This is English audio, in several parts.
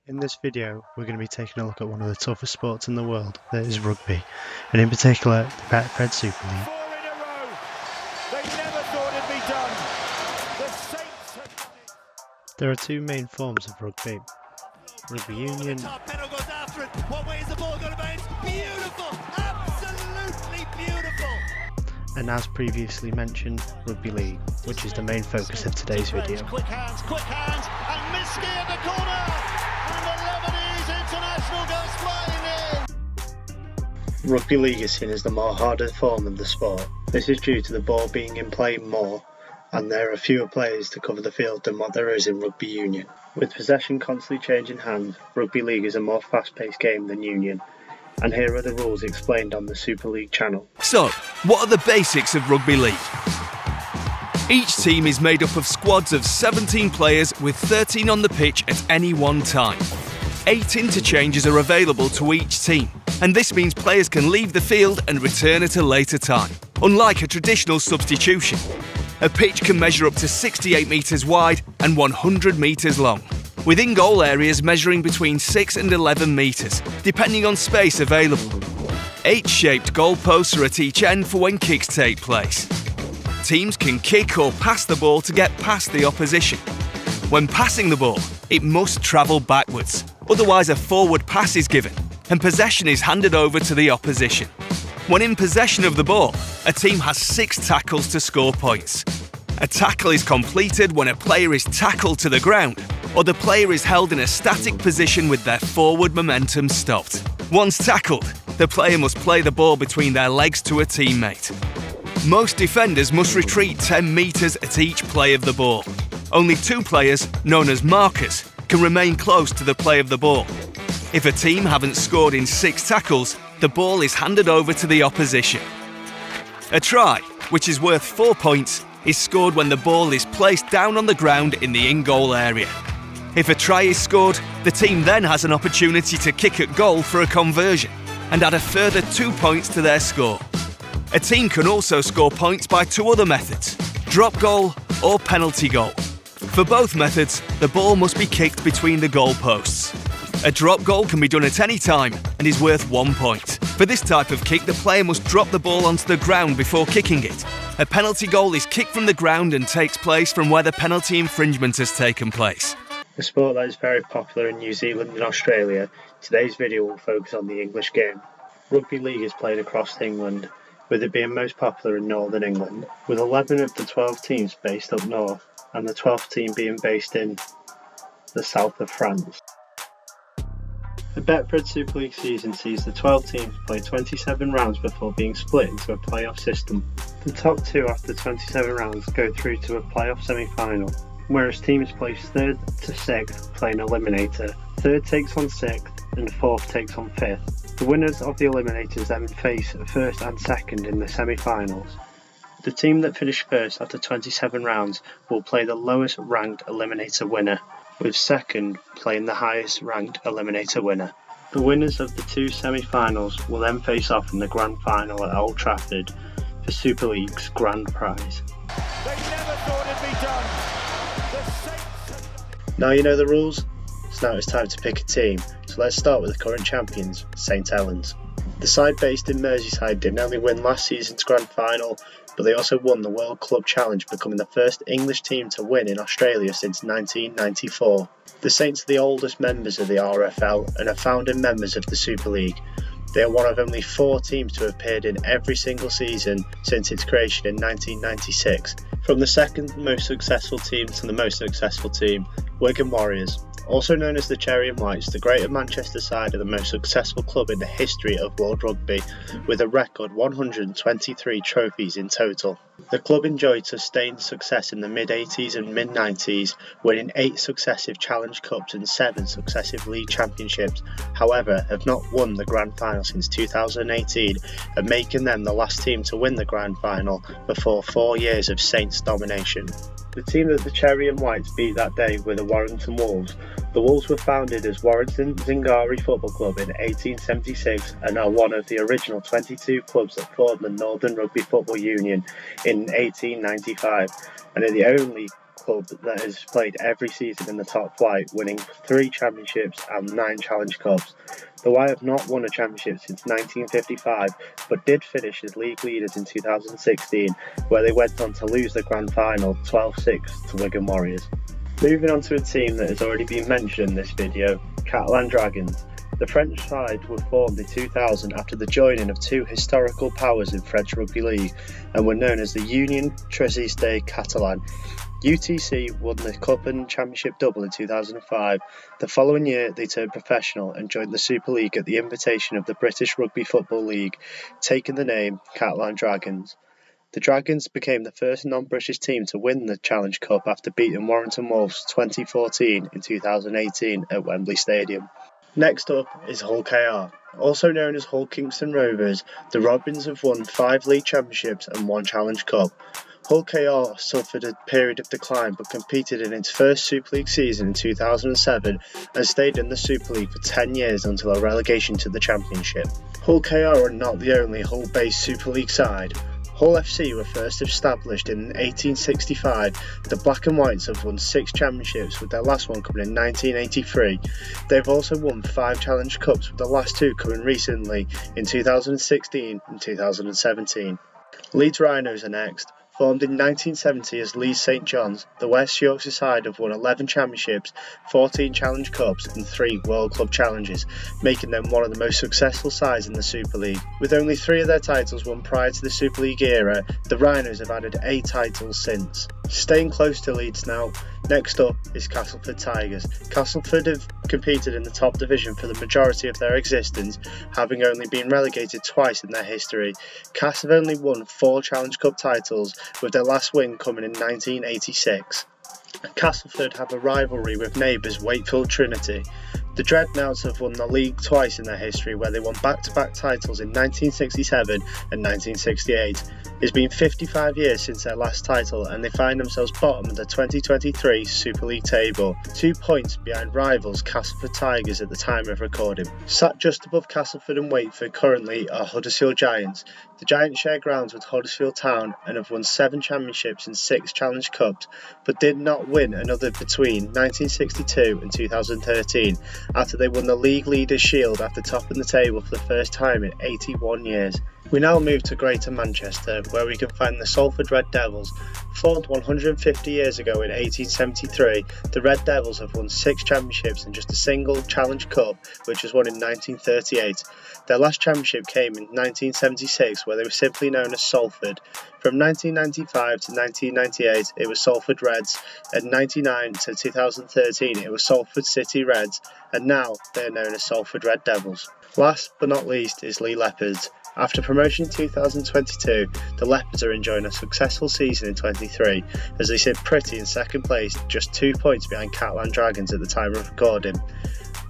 In this video, we're going to be taking a look at one of the toughest sports in the world, that is rugby, and in particular, the Betfred Super League. 4 in a row. They never thought it'd be done. The Saints have done it. There are two main forms of rugby union. Penal goes after it. What way is the ball going to bounce? Beautiful, absolutely beautiful. And as previously mentioned, rugby league, which is the main focus of today's video. Quick hands, and Miski in the corner. And the Lebanese international goes flying in. Rugby league is seen as the more harder form of the sport. This is due to the ball being in play more, and there are fewer players to cover the field than what there is in rugby union. With possession constantly changing hands, rugby league is a more fast-paced game than union, and here are the rules explained on the Super League channel. So, what are the basics of rugby league? Each team is made up of squads of 17 players with 13 on the pitch at any one time. 8 interchanges are available to each team, and this means players can leave the field and return at a later time, unlike a traditional substitution. A pitch can measure up to 68 metres wide and 100 metres long, with in-goal areas measuring between 6 and 11 metres, depending on space available. H-shaped goalposts are at each end for when kicks take place. Teams can kick or pass the ball to get past the opposition. When passing the ball, it must travel backwards, otherwise a forward pass is given, and possession is handed over to the opposition. When in possession of the ball, a team has 6 tackles to score points. A tackle is completed when a player is tackled to the ground, or the player is held in a static position with their forward momentum stopped. Once tackled, the player must play the ball between their legs to a teammate. Most defenders must retreat 10 metres at each play of the ball. Only 2 players, known as markers, can remain close to the play of the ball. If a team haven't scored in 6 tackles, the ball is handed over to the opposition. A try, which is worth 4 points, is scored when the ball is placed down on the ground in the in-goal area. If a try is scored, the team then has an opportunity to kick at goal for a conversion and add a further 2 points to their score. A team can also score points by 2 other methods: drop goal or penalty goal. For both methods, the ball must be kicked between the goal posts. A drop goal can be done at any time and is worth 1 point. For this type of kick, the player must drop the ball onto the ground before kicking it. A penalty goal is kicked from the ground and takes place from where the penalty infringement has taken place. A sport that is very popular in New Zealand and Australia, today's video will focus on the English game. Rugby league is played across England, with it being most popular in Northern England, with 11 of the 12 teams based up north, and the 12th team being based in the south of France. The Betfred Super League season sees the 12 teams play 27 rounds before being split into a playoff system. The top 2 after 27 rounds go through to a playoff semi-final, whereas teams placed 3rd to 6th play an eliminator, 3rd takes on 6th and 4th takes on 5th. The winners of the eliminators then face 1st and 2nd in the semi-finals. The team that finished 1st after 27 rounds will play the lowest ranked eliminator winner, with 2nd playing the highest ranked eliminator winner. The winners of the 2 semi-finals will then face off in the grand final at Old Trafford for Super League's grand prize. They never thought it'd be done. The Saints. Now you know the rules, so now it's time to pick a team. So let's start with the current champions, St Helens. The side based in Merseyside didn't only win last season's grand final, but they also won the World Club Challenge, becoming the first English team to win in Australia since 1994. The Saints are the oldest members of the RFL and are founding members of the Super League. They are one of only 4 teams to have appeared in every single season since its creation in 1996. From the second most successful team to the most successful team, Wigan Warriors. Also known as the Cherry and Whites, the Greater Manchester side are the most successful club in the history of world rugby, with a record 123 trophies in total. The club enjoyed sustained success in the mid-80s and mid-90s, winning 8 successive Challenge Cups and 7 successive League Championships, however have not won the Grand Final since 2018, and making them the last team to win the Grand Final before 4 years of Saints domination. The team that the Cherry and Whites beat that day were the Warrington Wolves. The Wolves were founded as Warrington Zingari Football Club in 1876 and are one of the original 22 clubs that formed the Northern Rugby Football Union in 1895, and are the only club that has played every season in the top flight, winning 3 championships and 9 Challenge Cups. The Y have not won a championship since 1955, but did finish as league leaders in 2016, where they went on to lose the grand final 12-6 to Wigan Warriors. Moving on to a team that has already been mentioned in this video, Catalan Dragons. The French side were formed in 2000 after the joining of 2 historical powers in French Rugby League and were known as the Union Trésiste Catalan. UTC won the Cup and Championship double in 2005. The following year they turned professional and joined the Super League at the invitation of the British Rugby Football League, taking the name Catalan Dragons. The Dragons became the first non-British team to win the Challenge Cup after beating Warrington Wolves 2014 in 2018 at Wembley Stadium. Next up is Hull KR. Also known as Hull Kingston Rovers, the Robins have won 5 league championships and 1 Challenge Cup. Hull KR suffered a period of decline but competed in its first Super League season in 2007 and stayed in the Super League for 10 years until a relegation to the Championship. Hull KR are not the only Hull-based Super League side. Hull FC were first established in 1865. The Black and Whites have won 6 championships, with their last one coming in 1983. They've also won 5 Challenge Cups, with the last 2 coming recently in 2016 and 2017. Leeds Rhinos are next. Formed in 1970 as Leeds St John's, the West Yorkshire side have won 11 championships, 14 Challenge Cups and 3 World Club Challenges, making them one of the most successful sides in the Super League. With only 3 of their titles won prior to the Super League era, the Rhinos have added 8 titles since. Staying close to Leeds now, next up is Castleford Tigers. Castleford have competed in the top division for the majority of their existence, having only been relegated twice in their history. Cas have only won 4 Challenge Cup titles, with their last win coming in 1986. Castleford have a rivalry with neighbours Wakefield Trinity. The Dreadnoughts have won the league twice in their history, where they won back-to-back titles in 1967 and 1968. It's been 55 years since their last title and they find themselves bottom of the 2023 Super League table, 2 points behind rivals Castleford Tigers at the time of recording. Sat just above Castleford and Wakeford currently are Huddersfield Giants. The Giants share grounds with Huddersfield Town and have won 7 championships and 6 Challenge Cups, but did not win another between 1962 and 2013, after they won the League Leaders' Shield after topping the table for the first time in 81 years. We now move to Greater Manchester, where we can find the Salford Red Devils. Formed 150 years ago in 1873, the Red Devils have won 6 championships and just a single Challenge Cup, which was won in 1938. Their last championship came in 1976, where they were simply known as Salford. From 1995 to 1998, it was Salford Reds, and 1999 to 2013, it was Salford City Reds, and now they are known as Salford Red Devils. Last but not least is Lee Leopards. After promotion in 2022, the Leopards are enjoying a successful season in 23, as they sit pretty in second place, just 2 points behind Catalan Dragons at the time of recording.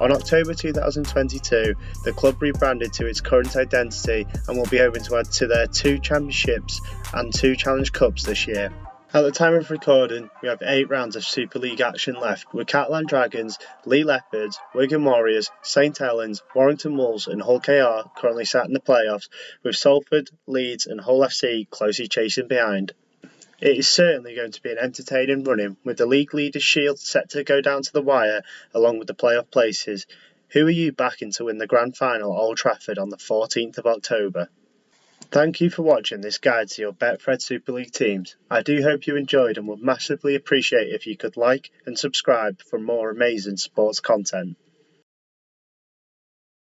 On October 2022, the club rebranded to its current identity and will be hoping to add to their 2 championships and 2 Challenge Cups this year. At the time of recording, we have 8 rounds of Super League action left, with Catalan Dragons, Lee Leopards, Wigan Warriors, St Helens, Warrington Wolves and Hull KR currently sat in the playoffs, with Salford, Leeds and Hull FC closely chasing behind. It is certainly going to be an entertaining running, with the League Leaders' Shield set to go down to the wire along with the playoff places. Who are you backing to win the Grand Final at Old Trafford on the 14th of October? Thank you for watching this guide to your Betfred Super League teams. I do hope you enjoyed and would massively appreciate if you could like and subscribe for more amazing sports content.